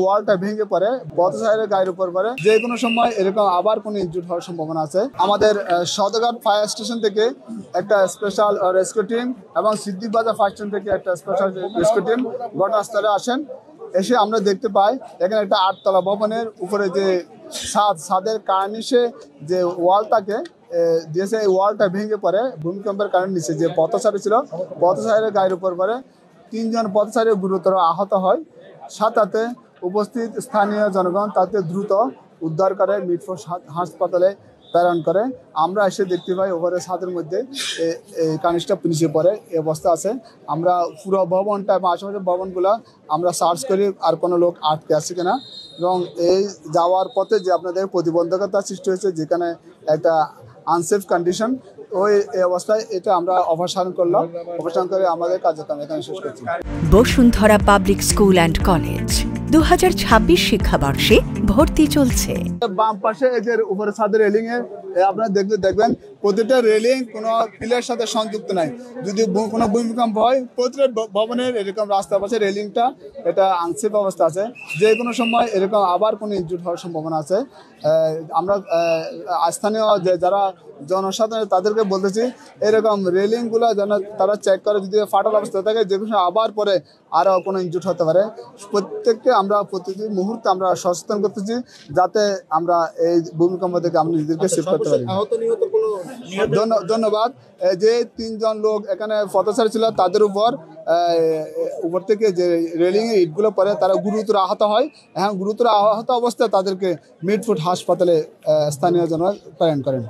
ওয়ালটা ভেঙে পড়ে পথচারীর গায়ের উপর পড়ে, যে কোনো সময় এরকম আবার কোনো ইনজুরি হওয়ার সম্ভাবনা আছে। আমাদের সদরঘাট ফায়ার স্টেশন থেকে একটা স্পেশাল রেস্কিউ টিম এবং সিদ্দিকবাজার ফায়ার স্টেশন থেকে একটা স্পেশাল রেস্কিউ টিম ঘটনাস্থলে আসেন। এসে আমরা দেখতে পাই এখানে একটা 8 তলা ভবনের উপরে যে ছাদের কার্নিশে যে ওয়ালটাকে দিয়েছে, এই ওয়ালটা ভেঙে পড়ে ভূমিকম্পের কারণে নিচে যে পথচারী ছিল পথচারীর গায়ের উপর পড়ে 3 জন পথচারী গুরুতর আহত হয়। সাথে উপস্থিত স্থানীয় জনগণ তাতে দ্রুত উদ্ধার করে মিটফোর্ড হাসপাতালে প্রেরণ করে। আমরা এসে দেখতে পাই ওপরে ছাদের মধ্যে এই কানিসটা নিচে পড়ে এই অবস্থা আছে। আমরা পুরো ভবনটা এবং আশেপাশের ভবনগুলো আমরা সার্চ করি আর কোনো লোক আটকে আছে কিনা, এবং এই যাওয়ার পথে যে আপনাদের প্রতিবন্ধকতা সৃষ্টি হয়েছে যেখানে একটা আনসেফ কন্ডিশন, ওই অবস্থায় এটা আমরা অপসারণ করলাম। অপসারণ করে আমাদের কার্যক্রম এখানে শেষ করছি। Bashundhara public school and college 2026 শিক্ষাবর্ষে ভর্তি চলছে। বাম পাশে এদের উপরে ছাদের রেলিং এ আপনারা দেখবেন প্রতিটা রেলিং কোনো পিলারের সাথে সংযুক্ত নাই। যদি কোনো ভূমিকম্প হয় প্রতিটা ভবনের এরকম রাস্তার পাশে রেলিংটা এটা আনসেফ অবস্থা আছে, যে কোনো সময় এরকম আবার কোনো ইনজুরি হওয়ার সম্ভাবনা আছে। আমরা স্থানীয় যারা জনসাধারণ তাদেরকে বলতেছি এরকম রেলিংগুলো যেন তারা চেক করে, যদি ফাটার অবস্থা থাকে যে কোনো আবার পরে আরও কোনো ইনজুরি হতে পারে। প্রত্যেককে আমরা প্রতিটি মুহূর্তে আমরা সচেতন করতেছি যাতে আমরা এই ভূমিকম্প থেকে আমরা নিজেদেরকে সেভ করতে পারি। ধন্যবাদ। যে 3 জন লোক এখানে পথচারী ছিল তাদের উপর থেকে যে রেলিং এ ইটগুলো পরে তারা গুরুতর আহত হয়। এখন গুরুতর আহত অবস্থায় তাদেরকে মিটফোর্ড হাসপাতালে স্থানীয় জনগণ প্রেরণ করেন।